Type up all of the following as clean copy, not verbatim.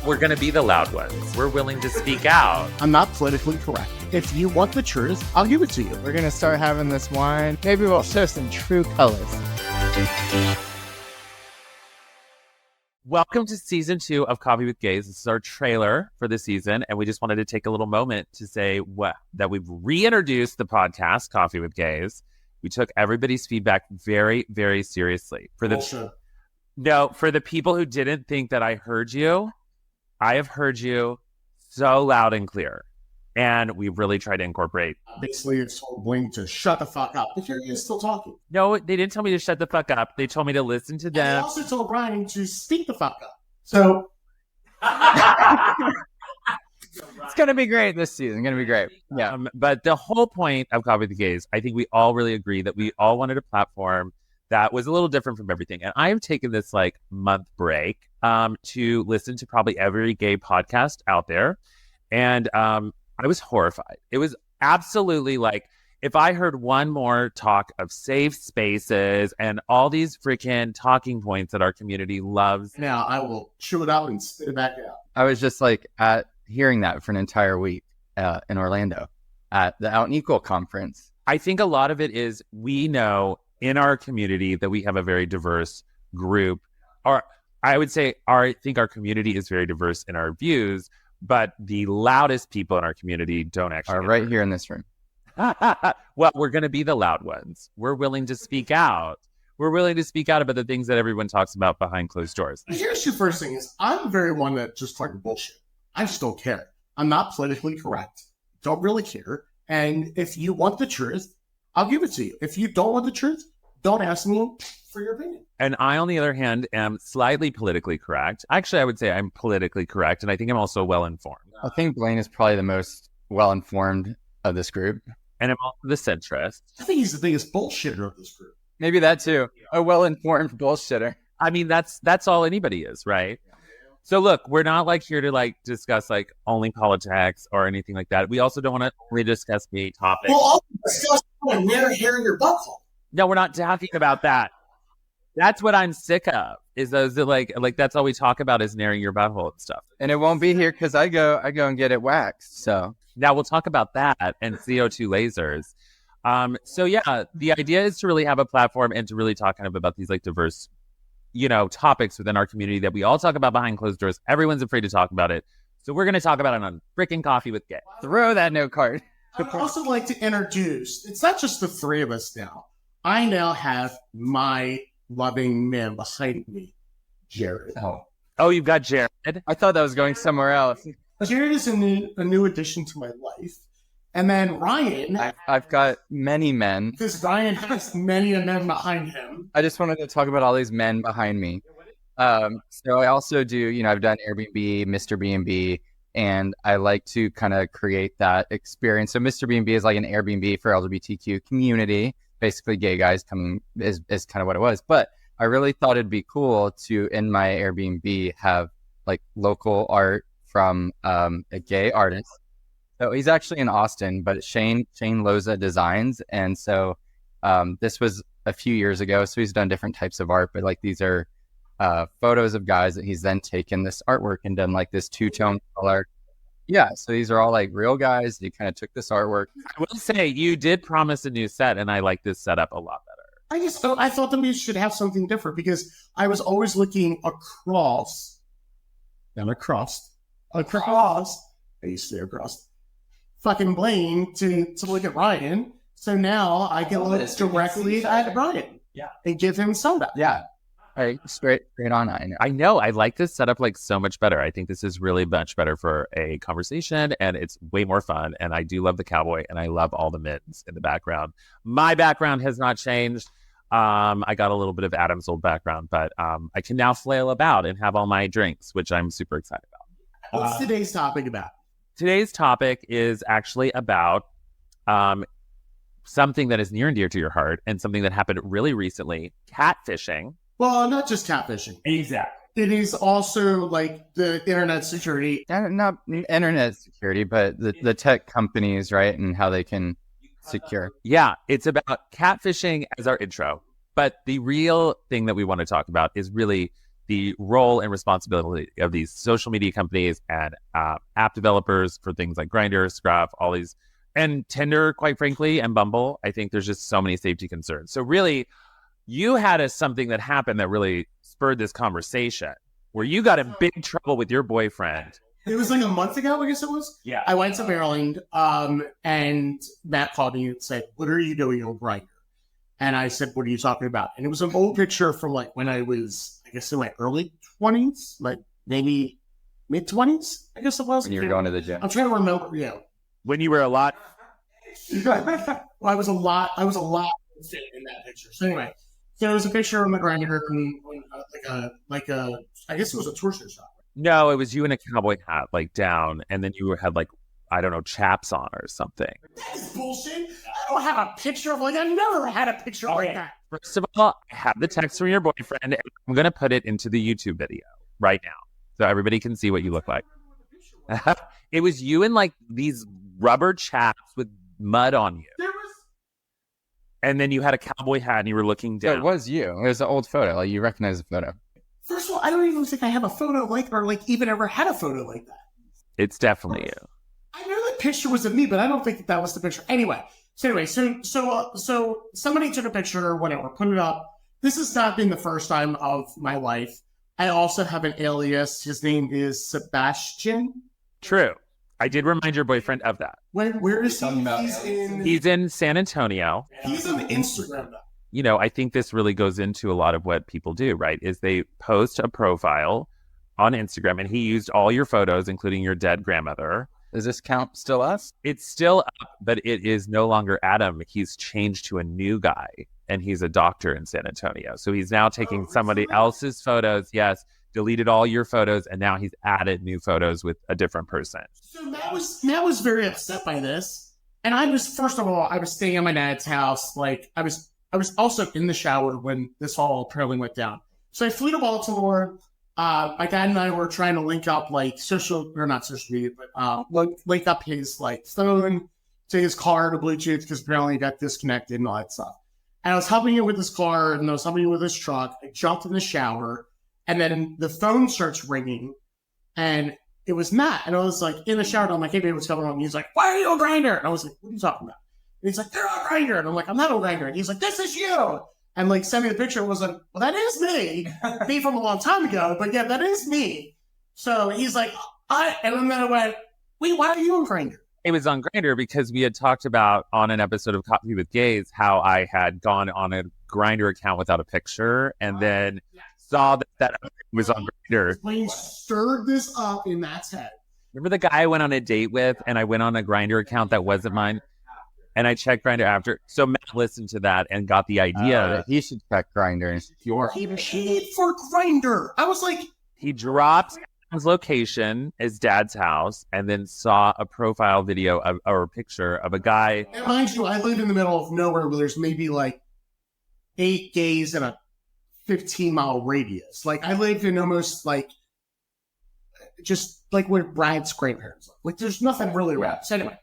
We're going to be the loud ones. We're willing to speak out. I'm not politically correct. If you want the truth, I'll give it to you. We're going to start having this wine. Maybe we'll show some true colors. Welcome to season 2 of Coffee with Gays. This is our trailer for the season, and we just wanted to take a little moment to say that we've reintroduced the podcast, Coffee with Gays. We took everybody's feedback very, very seriously. For the people who didn't think that I heard you, I have heard you so loud and clear. And we really tried to incorporate. Basically, it's told Blaine to shut the fuck up. But here he is still talking. No, they didn't tell me to shut the fuck up. They told me to listen to them. And they also told Ryan to speak the fuck up. So it's going to be great this season. Going to be great. Yeah. But the whole point of Coffee with the Gays, I think we all really agree that we all wanted a platform that was a little different from everything. And I have taken this month break to listen to probably every gay podcast out there. And I was horrified. It was absolutely if I heard one more talk of safe spaces and all these freaking talking points that our community loves. Now I will chew it out and spit it back out. I was just at hearing that for an entire week in Orlando at the Out and Equal conference. I think a lot of it is we know in our community that we have a very diverse group. Or I would say I think our community is very diverse in our views. But the loudest people in our community don't actually are right here in this room. Well, we're going to be the loud ones. We're willing to speak out. We're willing to speak out about the things that everyone talks about behind closed doors. Here's the first thing is I'm very one that just bullshit. I just don't care. I'm not politically correct. Don't really care. And if you want the truth, I'll give it to you. If you don't want the truth, don't ask me for your opinion. And I, on the other hand, am slightly politically correct. Actually, I would say I'm politically correct, and I think I'm also well-informed. I think Blaine is probably the most well-informed of this group. And I'm also the centrist. I think he's the biggest bullshitter of this group. Maybe that too. A well-informed bullshitter. I mean, that's all anybody is, right? So look, we're not here to discuss only politics or anything like that. We also don't want to only discuss gay topics. Well, also discuss where hair in your butthole. No, we're not talking about that. That's what I'm sick of. Is those that's all we talk about is narrowing your butthole and stuff. And it won't be here because I go and get it waxed. So now we'll talk about that and CO2 lasers. So yeah, the idea is to really have a platform and to really talk about these diverse, topics within our community that we all talk about behind closed doors. Everyone's afraid to talk about it. So we're going to talk about it on freaking Coffee with Gay. Throw that note card. I'd also like to introduce, it's not just the three of us now. I now have my loving man behind me, Jared. Oh, you've got Jared. I thought that was going somewhere else. Jared is a new addition to my life. And then Ryan. I've got many men. Because Ryan has many men behind him. I just wanted to talk about all these men behind me. So I also do, I've done Airbnb, Mr. B&B, and I like to kind of create that experience. So Mr. B&B is like an Airbnb for LGBTQ community. Basically gay guys coming is kind of what it was. But I really thought it'd be cool to, in my Airbnb, have local art from a gay artist. So he's actually in Austin, but Shane Loza Designs. And so this was a few years ago. So he's done different types of art, but these are photos of guys that he's then taken this artwork and done this two-tone color. Yeah, so these are all real guys. He kind of took this artwork. I will say you did promise a new set, and I like this setup a lot better. I thought that we should have something different because I was always looking across. I used to say across fucking Blaine to look at Ryan. So now I can look directly at Ryan. Yeah, and give him soda. Yeah. Right, straight on. I know. I like this setup so much better. I think this is really much better for a conversation, and it's way more fun. And I do love the cowboy, and I love all the mittens in the background. My background has not changed. I got a little bit of Adam's old background, but I can now flail about and have all my drinks, which I'm super excited about. What's today's topic about? Today's topic is actually about something that is near and dear to your heart and something that happened really recently, catfishing. Well, not just catfishing. Exactly. It is also the internet security. Not internet security, but the tech companies, right? And how they can secure. Yeah, it's about catfishing as our intro. But the real thing that we want to talk about is really the role and responsibility of these social media companies and app developers for things like Grindr, Scruff, all these, and Tinder, quite frankly, and Bumble. I think there's just so many safety concerns. So really, you had something that happened that really spurred this conversation where you got in big trouble with your boyfriend. It was like a month ago, I guess it was. Yeah. I went to Maryland, and Matt called me and said, "What are you doing on Grindr?" And I said, "What are you talking about?" And it was an old picture from like when I was, I guess, in my early 20s, like maybe mid 20s, I guess it was. When you were going to the gym. I'm trying to remember, When you were a lot. Well, I was a lot fit in that picture. So anyway, so it was a picture of my Grindr like a, I guess it was a torso shot. No, it was you in a cowboy hat, like down, and then you had like, I don't know, chaps on or something. That is bullshit. I don't have a picture of I never had a picture like that. First of all, I have the text from your boyfriend, and I'm going to put it into the YouTube video right now so everybody can see what you look like. It was you in like these rubber chaps with mud on you. And then you had a cowboy hat and you were looking down. So it was you. It was an old photo. Like you recognize the photo. First of all, I don't even think I have a photo or even ever had a photo like that. It's definitely you. I knew the picture was of me, but I don't think that was the picture. Anyway, so somebody took a picture or whatever, put it up. This has not been the first time of my life. I also have an alias. His name is Sebastian. True. I did remind your boyfriend of that. Where is he? He's in San Antonio. He's on Instagram. You know, I think this really goes into a lot of what people do, right? Is they post a profile on Instagram, and he used all your photos, including your dead grandmother. Does this count still us? It's still up, but it is no longer Adam. He's changed to a new guy, and he's a doctor in San Antonio. So he's now taking somebody else's photos. Yes, deleted all your photos, and now he's added new photos with a different person. So Matt was very upset by this, and I was staying at my dad's house. Like I was also in the shower when this all apparently went down. So I flew to Baltimore. My dad and I were trying to link up not social media, but link up his like phone to his car to Bluetooth because apparently he got disconnected and all that stuff. And I was helping him with his car and I was helping him with his truck. I jumped in the shower and then the phone starts ringing and it was Matt. And I was like in the shower and I'm like, "Hey baby, what's going on?" And he's like, "Why are you on Grindr?" And I was like, "What are you talking about?" And he's like, "They're on Grindr." And I'm like, "I'm not on Grindr." And he's like, "This is you." And like sent me the picture. Was like, "Well, that is me from a long time ago, but yeah, that is me." So he's like, and then I went, "Wait, why are you on Grindr?" It was on Grindr because we had talked about on an episode of Coffee with Gays how I had gone on a Grindr account without a picture and then saw that was on Grindr. Blaine stirred this up in Matt's head. Remember the guy I went on a date with and I went on a Grindr account that wasn't mine? And I checked Grindr after. So Matt listened to that and got the idea. He should check Grindr. He paid for Grindr. I was like... He dropped his location, his dad's house, and then saw a profile video or a picture of a guy. And mind you, I live in the middle of nowhere where there's maybe like 8 gays in a 15-mile radius. Like I lived in almost like... just like where Brad's grandparents live. Like there's nothing really around. So anyway...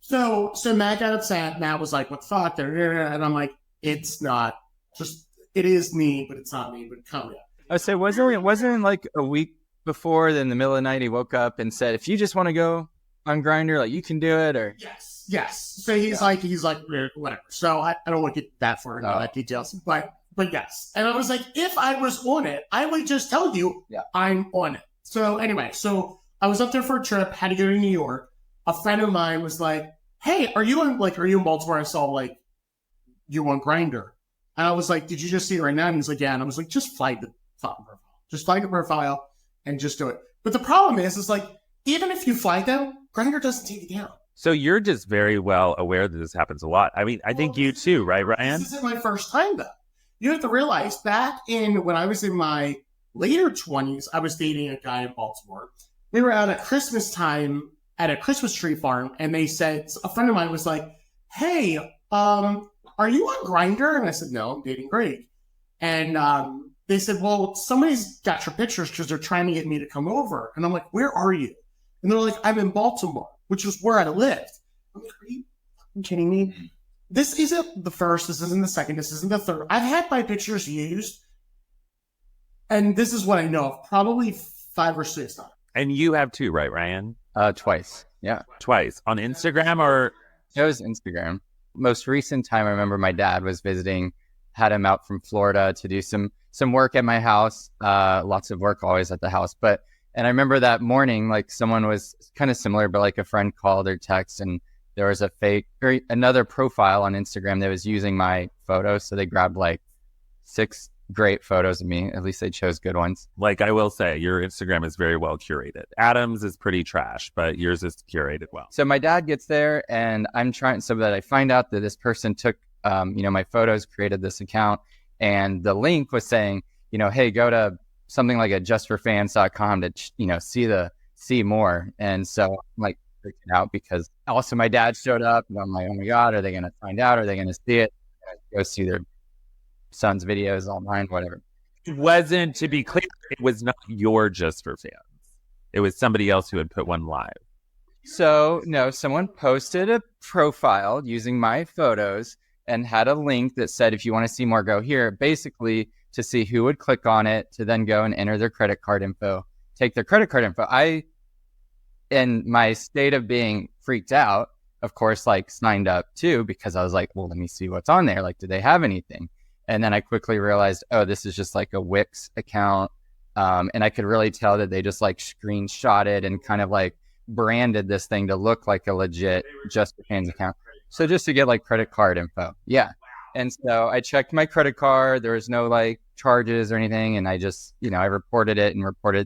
So Matt got upset. Matt was like, "What the fuck?" And I'm like, "It's not. Just it is me, but it's not me. But come here." I say, wasn't it like a week before? Then in the middle of the night, he woke up and said, "If you just want to go on Grindr, like you can do it." Or yes. So he's like whatever. So I don't want to get that far into that details, but yes. And I was like, if I was on it, I would just tell you I'm on it. So anyway, so I was up there for a trip. Had to go to New York. A friend of mine was like, "Hey, are you in Baltimore? I saw like you on Grindr." And I was like, "Did you just see it right now?" And he's like, "Yeah." And I was like, "Just flag the profile. Just flag the profile and just do it." But the problem is like, even if you flag them, Grindr doesn't take it down. So you're just very well aware that this happens a lot. I mean, I think you too, right, Ryan? This isn't my first time though. You have to realize back when I was in my later 20s, I was dating a guy in Baltimore. We were out at Christmas time at a Christmas tree farm, and they said, a friend of mine was like, "Hey, are you on Grindr?" And I said, "No, I'm dating Greg." And they said, "Well, somebody's got your pictures because they're trying to get me to come over." And I'm like, "Where are you?" And they're like, "I'm in Baltimore," which was where I lived. I'm like, "Are you kidding me?" This isn't the first, this isn't the second, this isn't the third. I've had my pictures used And this is what I know of, probably 5 or 6 times. And you have too, right, Ryan? Twice. Yeah. Twice. On Instagram or? It was Instagram. Most recent time I remember my dad was visiting, had him out from Florida to do some work at my house. Lots of work always at the house. And I remember that morning, like someone was kind of similar, but like a friend called or text, and there was a fake or another profile on Instagram that was using my photos. So they grabbed like 6 great photos of me. At least they chose good ones. Like I will say, your Instagram is very well curated. Adam's is pretty trash, but yours is curated well. So my dad gets there, and I'm trying so that I find out that this person took, my photos, created this account, and the link was saying, hey, go to something like a justforfans.com to, see more. And so I'm like freaking out because also my dad showed up, and I'm like, oh my God, are they going to find out? Are they going to see it? Go see their son's videos online, whatever. It wasn't, to be clear, it was not your Just for Fans. It was somebody else who had put one live. So no, someone posted a profile using my photos and had a link that said, if you want to see more, go here, basically to see who would click on it, to then go and enter their credit card info, take their credit card info. I, in my state of being freaked out, of course, like signed up too, because I was like, well, let me see what's on there. Like, do they have anything? And then I quickly realized, oh, this is just like a Wix account. And I could really tell that they just like screenshotted and kind of like branded this thing to look like a legit Just for Fans account. So just to get like credit card info. Yeah. And so I checked my credit card. There was no like charges or anything. And I just, I reported it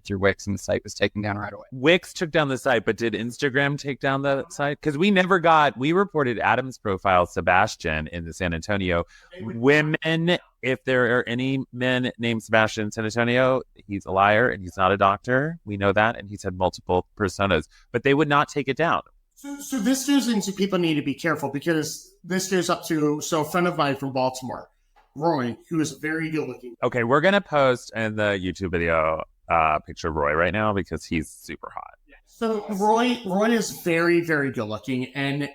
through Wix, and the site was taken down right away. Wix took down the site, but did Instagram take down the site? Because we reported Adam's profile, Sebastian, in the San Antonio. Women, if there are any men named Sebastian in San Antonio, he's a liar and he's not a doctor. We know that. And he's had multiple personas, but they would not take it down. So this goes into people need to be careful, because this goes up to, a friend of mine from Baltimore, Roy, who is very good looking. Okay, we're going to post in the YouTube video a picture of Roy right now because he's super hot. So Roy is very, very good looking. And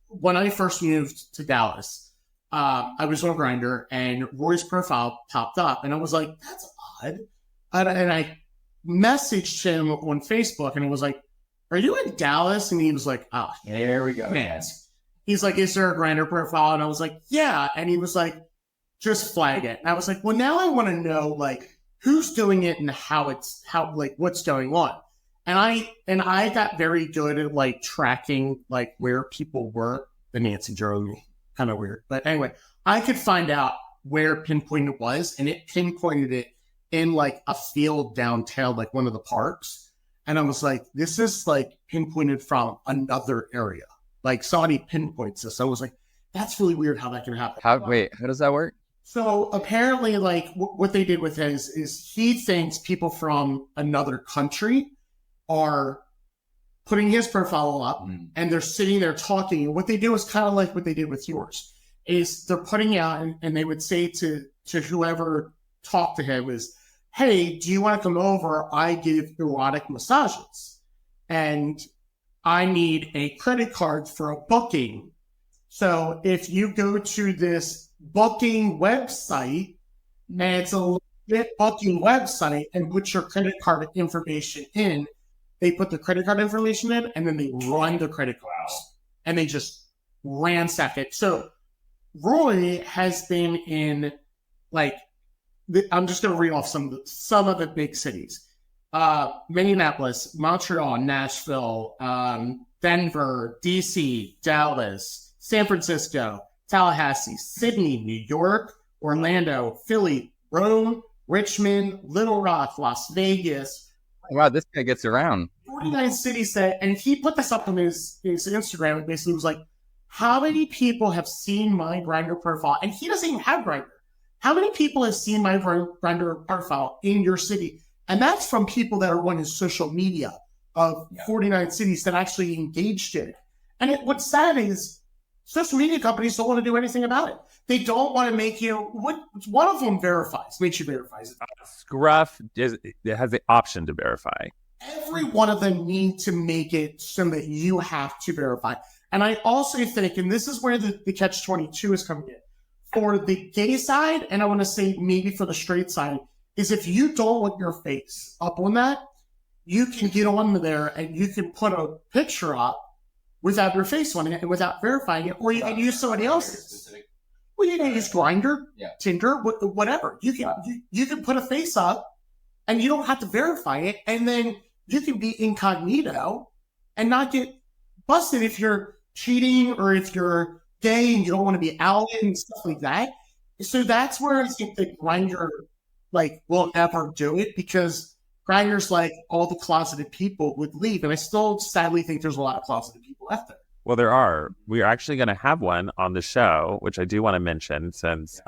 when I first moved to Dallas, I was on Grindr, and Roy's profile popped up, and I was like, that's odd. And I messaged him on Facebook, and I was like, are you in Dallas? And he was like, oh, here we go. Man. He's like, is there a Grindr profile? And I was like, yeah. And he was like, just flag it. And I was like, well, now I want to know like who's doing it and what's going on. And I got very good at like tracking like where people were. The Nancy drove me kind of weird. But anyway, I could find out where pinpointed it was, and it pinpointed it in like a field downtown, like one of the parks. And I was like, this is like pinpointed from another area. Like somebody pinpoints this. I was like, that's really weird how that can happen. How does that work? So apparently like what they did with it is he thinks people from another country are putting his profile up and they're sitting there talking. And what they do is kind of like what they did with yours, is they're putting out and they would say to whoever talked to him is, hey, do you want to come over? I give erotic massages and I need a credit card for a booking. So if you go to this booking website, and it's a legit booking website, and put your credit card information in, they put the credit card information in, and then they run the credit cards and they just ransack it. So Roy has been in like, I'm just going to read off some of the big cities. Minneapolis, Montreal, Nashville, Denver, DC, Dallas, San Francisco, Tallahassee, Sydney, New York, Orlando, Philly, Rome, Richmond, Little Rock, Las Vegas. Wow, this guy gets around. 49 cities and he put this up on his Instagram and basically was like, how many people have seen my Grindr profile? And he doesn't even have Grindr. How many people have seen my Grindr profile in your city? And that's from people that are on his social media of 49 cities that actually engaged in it. And what's sad is social media companies don't want to do anything about it. They don't want to make you, one of them makes you verify it. Scruff has the option to verify. Every one of them need to make it so that you have to verify. And I also think, and this is where the catch-22 is coming in, for the gay side, and I want to say maybe for the straight side, is if you don't want your face up on that, you can get on there and you can put a picture up without your face on it and without verifying it, or you can use somebody else's. Well, you can use Grindr, Tinder, whatever. You can put a face up and you don't have to verify it, and then you can be incognito and not get busted if you're cheating or if you're gay and you don't want to be outed and stuff like that. So that's where I think that Grindr will never do it, because Grindr's all the closeted people would leave. And I still sadly think there's a lot of closeted people left there. Well, there are. We are actually going to have one on the show, which I do want to mention, since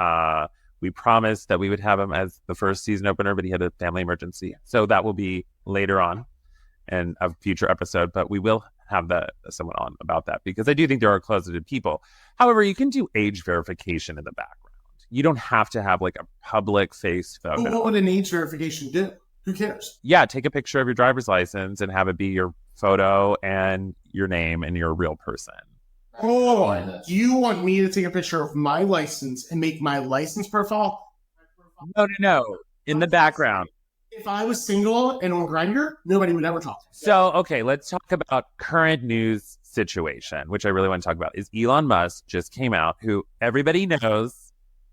we promised that we would have him as the first season opener, but he had a family emergency. So that will be later on in a future episode. But we will have someone on about that, because I do think there are closeted people. However, you can do age verification in the background. You don't have to have a public face photo. Well, what would an age verification do? Who cares? Yeah, take a picture of your driver's license and have it be your photo and your name and you're a real person. Oh, you want me to take a picture of my license and make my license profile? No. In the background. If I was single and on Grindr, nobody would ever talk. So, okay, let's talk about current news situation, which I really want to talk about, is Elon Musk just came out, who everybody knows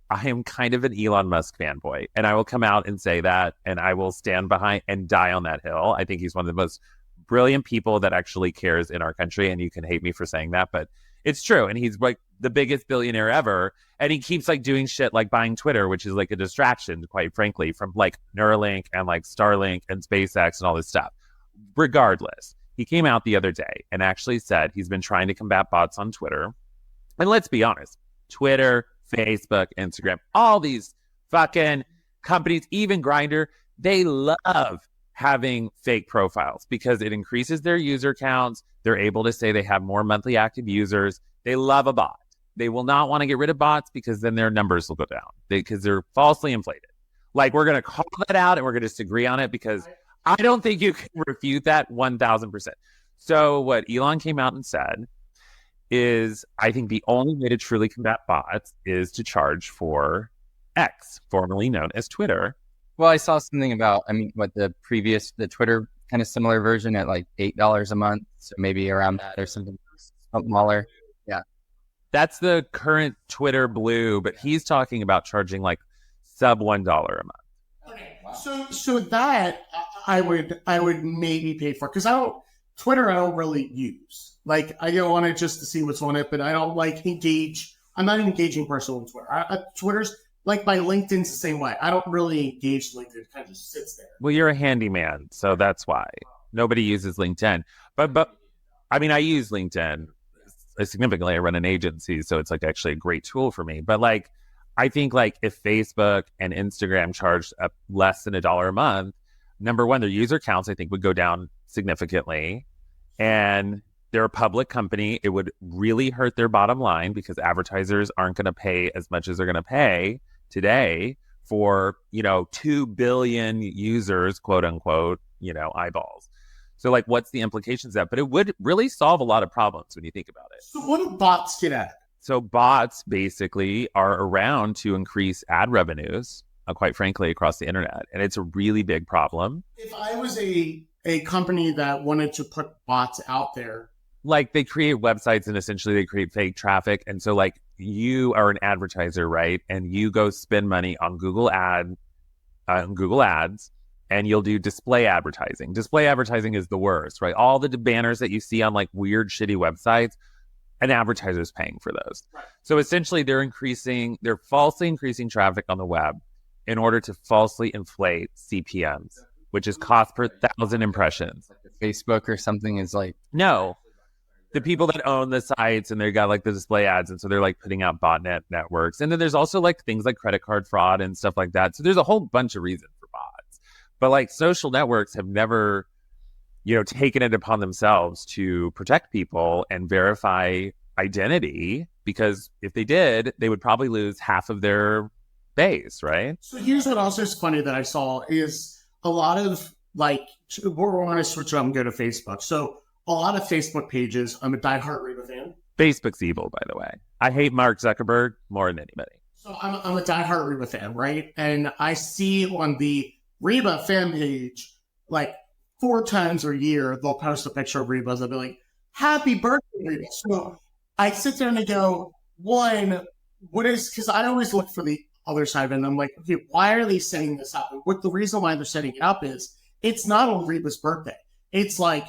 I am kind of an Elon Musk fanboy, and I will come out and say that, and I will stand behind and die on that hill. I think he's one of the most brilliant people that actually cares in our country, and you can hate me for saying that, but it's true. And he's the biggest billionaire ever, and he keeps doing shit like buying Twitter, which is a distraction, quite frankly, from Neuralink and Starlink and SpaceX and all this stuff. Regardless, he came out the other day and actually said he's been trying to combat bots on Twitter. And let's be honest, Twitter, Facebook, Instagram, all these fucking companies, even Grindr, they love having fake profiles because it increases their user counts. They're able to say they have more monthly active users. They love a bot. They will not want to get rid of bots because then their numbers will go down because they're falsely inflated. We're going to call that out and we're going to disagree on it, because I don't think you can refute that 1,000%. So what Elon came out and said is, I think the only way to truly combat bots is to charge for X, formerly known as Twitter. Well, I saw something about, the Twitter kind of similar version at $8 a month. So maybe around that or something smaller. Yeah. That's the current Twitter Blue, but he's talking about charging sub $1 a month. Okay. Wow. So that I would maybe pay for, because Twitter I don't really use. I go on it just to see what's on it, but I don't engage. I'm not an engaging person on Twitter. Twitter's my LinkedIn's the same way. I don't really engage LinkedIn. It kind of just sits there. Well, you're a handyman, so that's why nobody uses LinkedIn. But I use LinkedIn significantly. I run an agency, so it's actually a great tool for me. But I think if Facebook and Instagram charged up less than $1 a month, number one, their user counts I think would go down significantly, and they're a public company. It would really hurt their bottom line because advertisers aren't going to pay as much as they're going to pay today for 2 billion users, quote unquote, eyeballs. So what's the implications of that? But it would really solve a lot of problems when you think about it. So what do bots get at? So bots basically are around to increase ad revenues, quite frankly, across the internet. And it's a really big problem. If I was a company that wanted to put bots out there, they create websites and essentially they create fake traffic. And so you are an advertiser, right? And you go spend money on Google Ads, and you'll do display advertising. Display advertising is the worst, right? All the banners that you see on weird, shitty websites, an advertiser's paying for those. Right. So essentially they're falsely increasing traffic on the web in order to falsely inflate CPMs, which is cost per 1,000 impressions. Facebook or something is No. The people that own the sites and they got the display ads, and so they're putting out botnet networks. And then there's also things like credit card fraud and stuff like that. So there's a whole bunch of reasons for bots. But social networks have never, taken it upon themselves to protect people and verify identity, because if they did, they would probably lose half of their base, right? So here's what also is funny that I saw is a lot of we're going to switch up and go to Facebook. So a lot of Facebook pages, I'm a diehard Reba fan. Facebook's evil, by the way. I hate Mark Zuckerberg more than anybody. So I'm a diehard Reba fan, right? And I see on the Reba fan page, like 4 times a year, they'll post a picture of Reba. They'll be like, happy birthday, Reba. So I sit there and I go, one, what is, because I always look for the other side of it. And I'm like, okay, why are they setting this up? And what the reason why they're setting it up is it's not on Reba's birthday. It's like,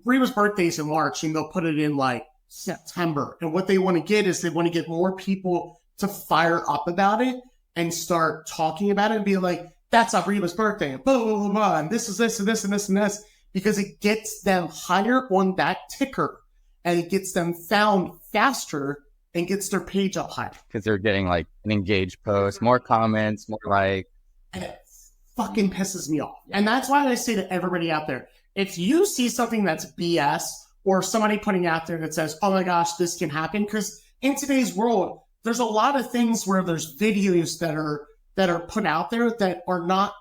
Reba's birthday is in March and they'll put it in like September. And what they want to get is they want to get more people to fire up about it and start talking about it and be like, that's not Reba's birthday, and blah, blah, blah, blah, and this is this and this and this and this, because it gets them higher on that ticker and it gets them found faster and gets their page up higher. Because they're getting like an engaged post, more comments, more like. And it fucking pisses me off. And that's why I say to everybody out there, if you see something that's BS or somebody putting out there that says, oh my gosh, this can happen, because in today's world, there's a lot of things where there's videos that are put out there that are not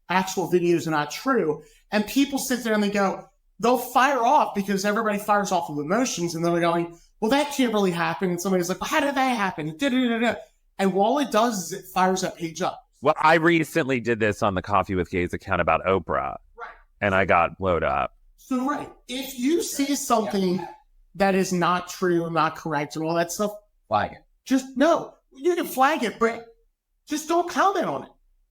actual videos and not true. And people sit there and they'll fire off because everybody fires off of emotions and they're going, well, that can't really happen. And somebody's like, well, how did that happen? Da-da-da-da. And all it does is it fires that page up. Well, I recently did this on the Coffee with Gays account about Oprah. Right. And I got blowed up. So, right. If you see something that is not true, not correct, and all that stuff, Flag it. Just no. You can flag it, but just don't comment on it.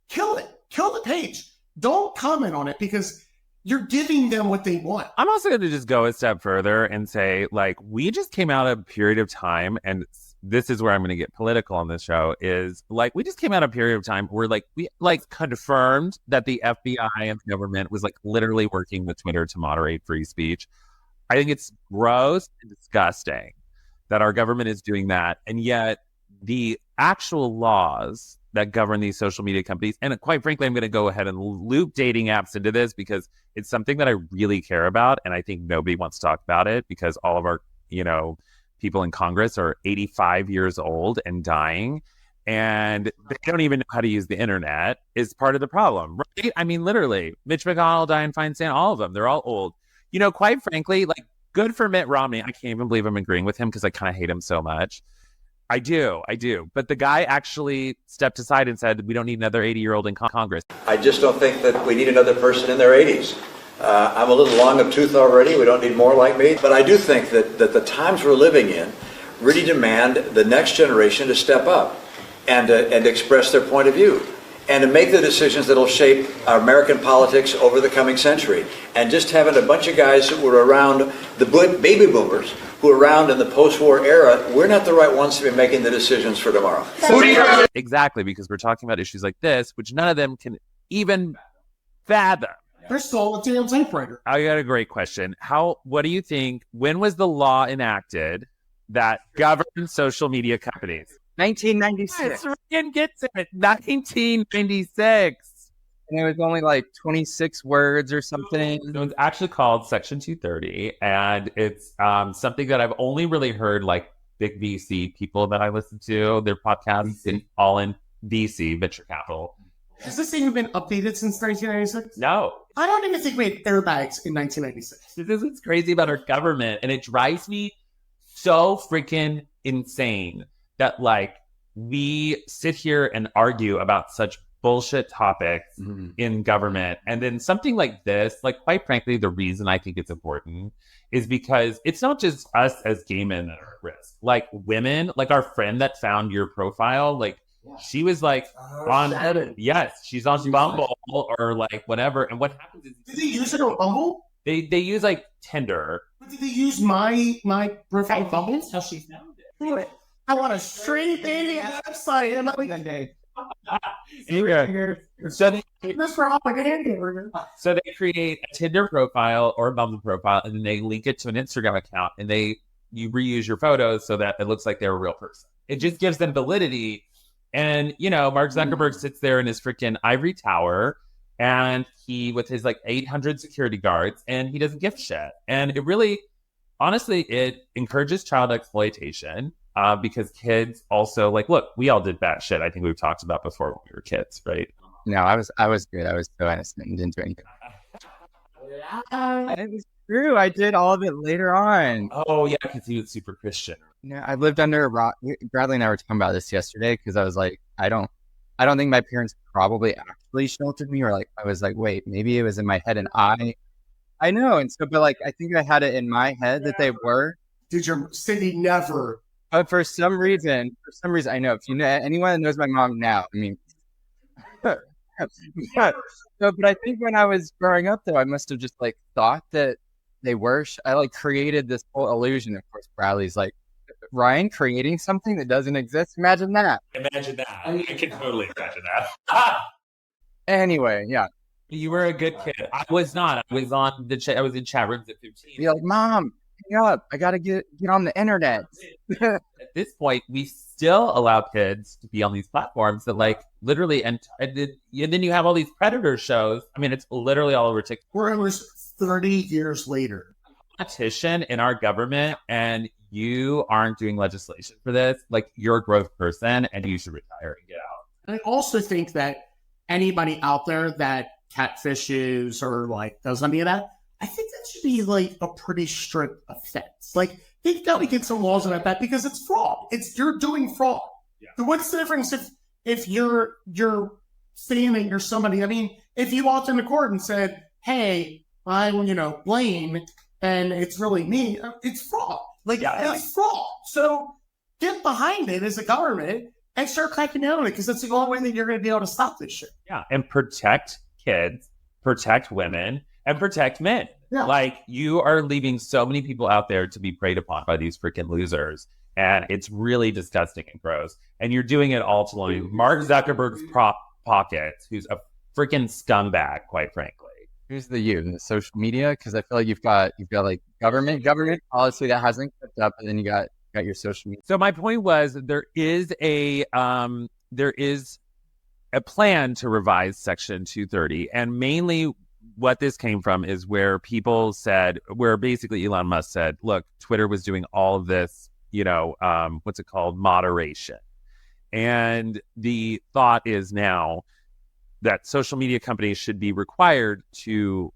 Kill it. Kill the page. Don't comment on it because you're giving them what they want. I'm also going to just go a step further and say, like, we just came out of a period of time, and this is where I'm going to get political on this show, is like, we just came out of a period of time where like we like confirmed that the FBI and the government was like literally working with Twitter to moderate free speech. I think it's gross and disgusting that our government is doing that. And yet the actual laws that govern these social media companies, and quite frankly, I'm going to go ahead and loop dating apps into this because it's something that I really care about. And I think nobody wants to talk about it because all of our, people in Congress are 85 years old and dying. And they don't even know how to use the internet is part of the problem, right? I mean, literally, Mitch McConnell, Dianne Feinstein, all of them, they're all old. Quite frankly, like, good for Mitt Romney. I can't even believe I'm agreeing with him because I kind of hate him so much. I do. But the guy actually stepped aside and said, we don't need another 80-year-old in Congress. I just don't think that we need another person in their 80s. I'm a little long of tooth already. We don't need more like me. But I do think that the times we're living in really demand the next generation to step up and express their point of view and to make the decisions that will shape our American politics over the coming century. And just having a bunch of guys who were around, the baby boomers, who were around in the post-war era, we're not the right ones to be making the decisions for tomorrow. Exactly, because we're talking about issues like this, which none of them can even fathom. They're still a damn typewriter. I got a great question. What do you think, when was the law enacted that governed social media companies? 1996. Yes, gets it. 1996. And it was only like 26 words or something. So it's actually called Section 230. And it's something that I've only really heard like big VC people that I listen to, their podcasts all in VC, venture capital. Has this even been updated since 1996? No. I don't even think we had airbags in 1996. This is what's crazy about our government. And it drives me so freaking insane that like we sit here and argue about such bullshit topics in government. And then something like this, like quite frankly, the reason I think it's important is because it's not just us as gay men that are at risk. Like women, like our friend that found your profile, like she was like she's on Bumble or like whatever. And what happens is, did they use it on Bumble? They use like Tinder. But did they use my profile Bumble? That's how she found it. I want a straight dating website. And I'm like, so they create a Tinder profile or a Bumble profile, and then they link it to an Instagram account, and you reuse your photos so that it looks like they're a real person. It just gives them validity. And, Mark Zuckerberg sits there in his freaking ivory tower and he with his like 800 security guards and he doesn't give a shit. And it really, honestly, it encourages child exploitation because kids also like, look, we all did bad shit. I think we've talked about before when we were kids, right? No, I was good. I was so innocent and didn't do anything. I true. I did all of it later on. Oh yeah, because he was super Christian. Yeah, I lived under a rock. Bradley and I were talking about this yesterday because I was like, I don't think my parents probably actually sheltered me, or like I was like, wait, maybe it was in my head, and I know, and so, but like I think I had it in my head that they were. Did your Cindy never? But for some reason, I know if you know anyone that knows my mom now, I mean, but I think when I was growing up, though, I must have just like thought that they were. I like created this whole illusion. Of course, Bradley's like, Ryan creating something that doesn't exist. Imagine that. Imagine that. I can totally imagine that. Anyway, yeah. You were a good kid. I was not. I was on the. I was in chat rooms at 15. Be like, Mom, hang up. I gotta get on the internet. At this point, we still allow kids to be on these platforms that, like, literally, and then you have all these predator shows. I mean, it's literally all over TikTok. Where it was 30 years later. Politician in our government, and you aren't doing legislation for this. Like, you're a growth person, and you should retire and get out. And I also think that anybody out there that catfishes or like does any of that, I think that should be like a pretty strict offense. Like they've got to get some laws about that because it's fraud. You're doing fraud. Yeah. So what's the difference if you're saying that you're somebody? I mean, if you walked into court and said, "Hey, I'm Blaine," and it's really me, it's fraud. It's fraud. So get behind it as a government and start cracking down on it because that's the only way that you're going to be able to stop this shit. Yeah, and protect kids, protect women, and protect men. Yeah. Like, you are leaving so many people out there to be preyed upon by these freaking losers. And it's really disgusting and gross. And you're doing it all to line Mark Zuckerberg's pockets, who's a freaking scumbag, quite frankly. Who's the social media? Because I feel like you've got like government policy that hasn't kept up, and then you got your social media. So my point was there is a plan to revise Section 230, and mainly what this came from is where basically Elon Musk said, look, Twitter was doing all of this, what's it called? Moderation. And the thought is now that social media companies should be required to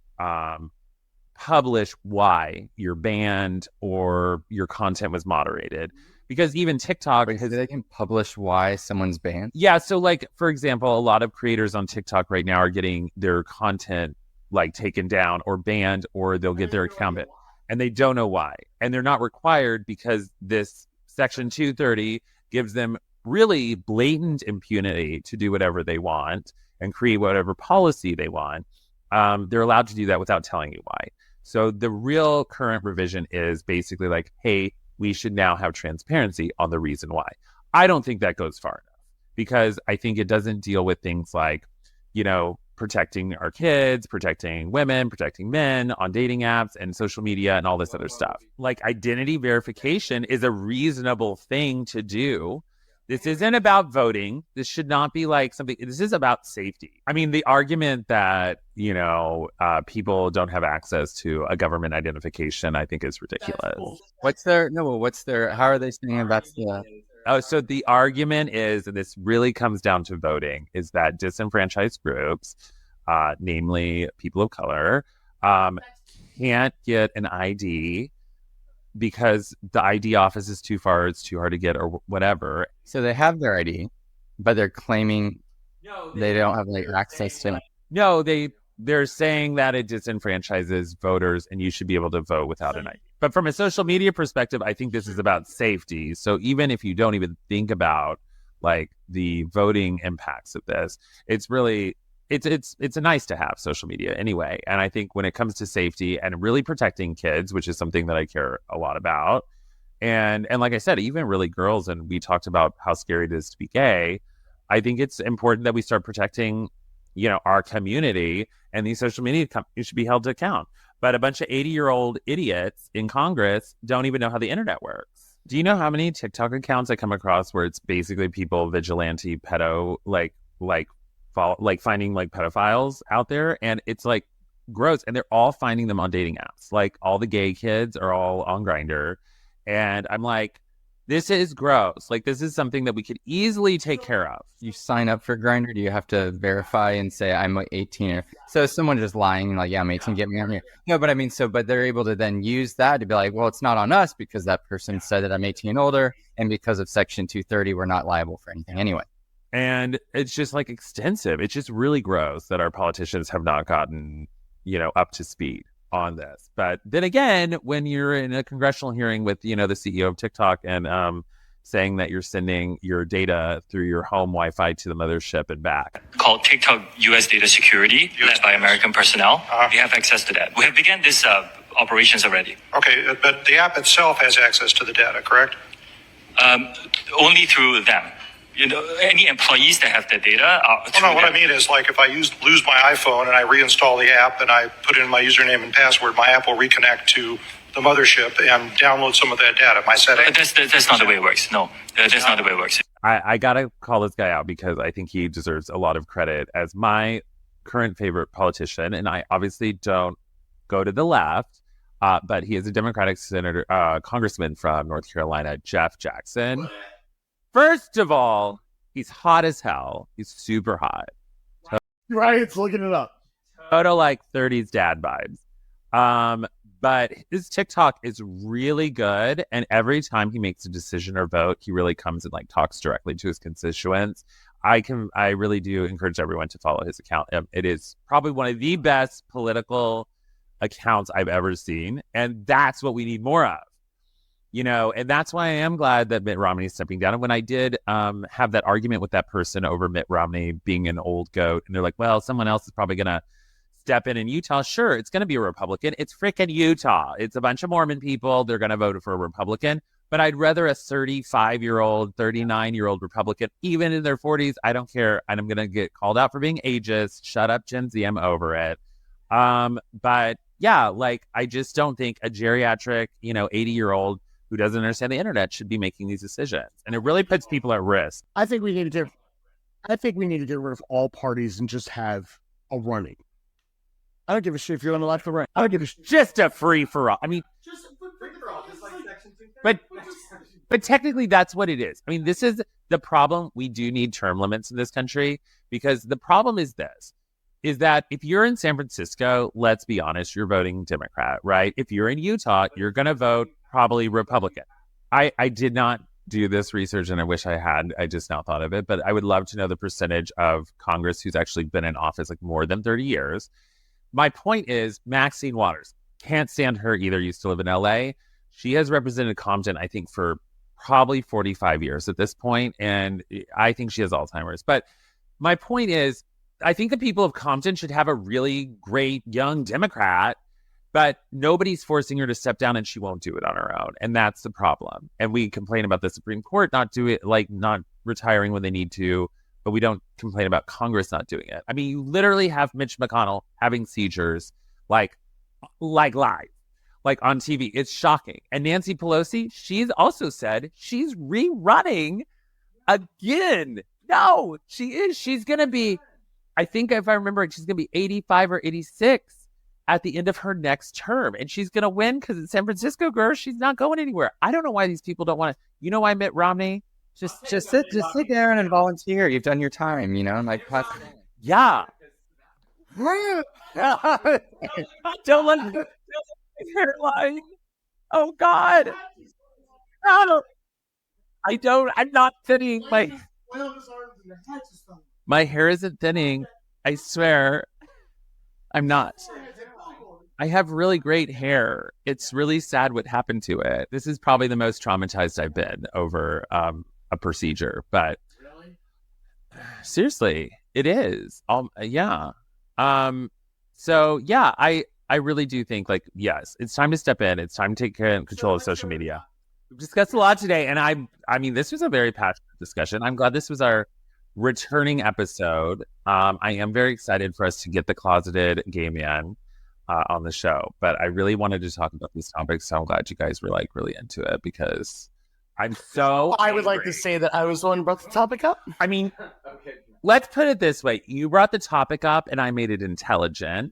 publish why you're banned or your content was moderated. Because even TikTok... Because they can publish why someone's banned? Yeah, so like, for example, a lot of creators on TikTok right now are getting their content like taken down or banned, or they'll get their account banned. And they don't know why. And they're not required because this Section 230 gives them really blatant impunity to do whatever they want and create whatever policy they want. They're allowed to do that without telling you why. So the real current revision is basically like, hey, we should now have transparency on the reason why. I don't think that goes far enough because I think it doesn't deal with things like, protecting our kids, protecting women, protecting men on dating apps and social media and all this other stuff. Like, identity verification is a reasonable thing to do. This isn't about voting. This should not be like something. This is about safety. I mean, the argument that, people don't have access to a government identification, I think is ridiculous. How are they saying that's the... Oh, so the argument is, and this really comes down to voting, is that disenfranchised groups, namely people of color, can't get an ID because the ID office is too far, it's too hard to get, or whatever. So they have their ID, but they're claiming they don't have like access to it. No, they're saying that it disenfranchises voters and you should be able to vote without an ID. But from a social media perspective, I think this is about safety. So even if you don't even think about like the voting impacts of this, it's really it's a nice to have social media anyway. And I think when it comes to safety and really protecting kids, which is something that I care a lot about, and like I said, even really girls, and we talked about how scary it is to be gay, I think it's important that we start protecting, our community, and these social media companies should be held to account. But a bunch of 80-year-old idiots in Congress don't even know how the internet works. Do you know how many TikTok accounts I come across where it's basically people vigilante pedo, like finding like pedophiles out there, and it's like gross, and they're all finding them on dating apps. Like all the gay kids are all on Grindr, and I'm like, This is gross. Like, this is something that we could easily take care of. You sign up for Grindr, do you have to verify and say I'm 18? So is someone just lying like, yeah, I'm 18, get me on here? No, but I mean, but they're able to then use that to be like, well, it's not on us because that person said that I'm 18 and older, and because of Section 230, we're not liable for anything anyway. And it's just like extensive. It's just really gross that our politicians have not gotten, up to speed on this. But then again, when you're in a congressional hearing with, the CEO of TikTok and saying that you're sending your data through your home Wi-Fi to the mothership and back. Called TikTok US Data Security, led by American personnel. We have access to that. We have begun this operations already. Okay, but the app itself has access to the data, correct? Only through them. Any employees that have the data. What I mean is, like, if I lose my iPhone and I reinstall the app and I put in my username and password, my app will reconnect to the mothership and download some of that data. My settings. That's not the way it works. No, that's not the way it works. I gotta call this guy out because I think he deserves a lot of credit as my current favorite politician, and I obviously don't go to the left, but he is a Democratic congressman from North Carolina, Jeff Jackson. First of all, he's hot as hell. He's super hot. Right, it's looking it up. Total like 30s dad vibes. But his TikTok is really good, and every time he makes a decision or vote, he really comes and like talks directly to his constituents. I really do encourage everyone to follow his account. It is probably one of the best political accounts I've ever seen, and that's what we need more of. And that's why I am glad that Mitt Romney is stepping down. And when I did have that argument with that person over Mitt Romney being an old goat, and they're like, well, someone else is probably going to step in Utah. Sure, it's going to be a Republican. It's freaking Utah. It's a bunch of Mormon people. They're going to vote for a Republican. But I'd rather a 35-year-old, 39-year-old Republican, even in their 40s. I don't care. And I'm going to get called out for being ageist. Shut up, Gen Z. I'm over it. But yeah, like, I just don't think a geriatric, 80-year-old who doesn't understand the internet should be making these decisions. And it really puts people at risk. I think we need to get rid of all parties and just have a running. I don't give a shit if you're on the left or right. I don't give a shit. Just a free-for-all. I mean, but technically that's what it is. I mean, this is the problem. We do need term limits in this country, because the problem is that if you're in San Francisco, let's be honest, you're voting Democrat, right? If you're in Utah, you're going to vote probably Republican. I did not do this research, and I wish I had. I just now thought of it, but I would love to know the percentage of Congress who's actually been in office like more than 30 years. My point is, Maxine Waters, can't stand her either. Used to live in LA. She has represented Compton, I think, for probably 45 years at this point, and I think she has Alzheimer's. But my point is, I think the people of Compton should have a really great young Democrat, but nobody's forcing her to step down, and she won't do it on her own. And that's the problem. And we complain about the Supreme Court not retiring when they need to, but we don't complain about Congress not doing it. I mean, you literally have Mitch McConnell having seizures like live, like on TV. It's shocking. And Nancy Pelosi, she's also said she's rerunning again. No, she is. She's going to be, I think if I remember, she's going to be 85 or 86 at the end of her next term. And she's going to win because in San Francisco, girl, she's not going anywhere. I don't know why these people don't want to. You know why Mitt Romney? Just sit there and volunteer. You've done your time, and like, yeah. Don't let me hairline. Oh God. I'm not thinning. My hair isn't thinning. I swear. I'm not. I have really great hair. It's really sad what happened to it. This is probably the most traumatized I've been over a procedure, but seriously, it is. Yeah. So yeah, I really do think, like, yes, it's time to step in. It's time to take control of social media. We've discussed a lot today, and I mean, this was a very passionate discussion. I'm glad this was our returning episode. I am very excited for us to get the closeted gay man on the show, but I really wanted to talk about these topics, so I'm glad you guys were like really into it, because I'm so I would like to say that I was the one who brought the topic up. I mean, let's put it this way. You brought the topic up and I made it intelligent.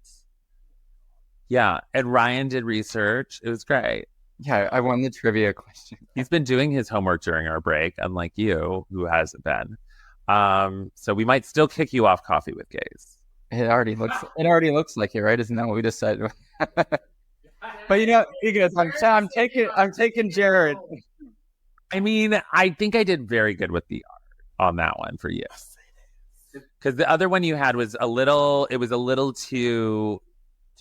Yeah, and Ryan did research. It was great. Yeah, I won the trivia question. He's been doing his homework during our break, unlike you, who hasn't been. So we might still kick you off Coffee with Gays. It already looks like it, right? Isn't that what we decided? But he goes, I'm taking Jared. I mean, I think I did very good with the art on that one for you. Because the other one you had was a little too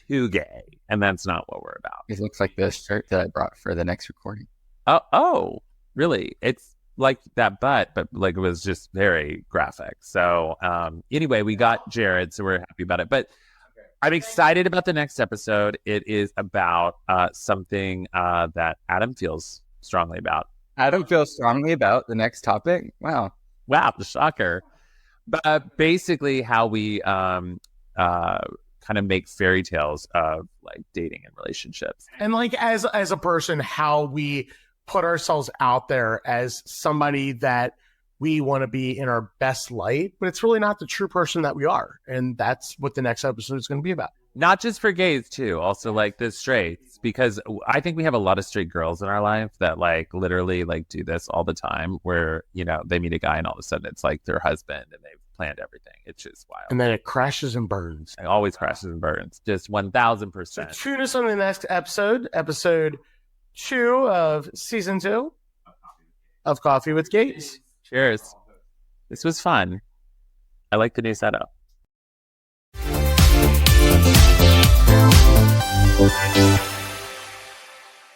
gay, and that's not what we're about. It looks like the shirt that I brought for the next recording. Oh, really? It's like that butt, but like it was just very graphic. So anyway, we got Jared, so we're happy about it. But I'm excited about the next episode. It is about something that Adam feels strongly about. Adam feels strongly about the next topic? Wow, the shocker. But basically how we kind of make fairy tales of like dating and relationships. And like as a person, how we put ourselves out there as somebody that we want to be in our best light, but it's really not the true person that we are. And that's what the next episode is going to be about. Not just for gays too, also like the straights, because I think we have a lot of straight girls in our life that like literally like do this all the time, where, you know, they meet a guy and all of a sudden it's like their husband and they've planned everything. It's just wild. And then it crashes and burns. It always crashes and burns. Just 1000%. So tune us on the next episode 2 of season 2 of Coffee with Gays. Cheers. This was fun. I like the new setup.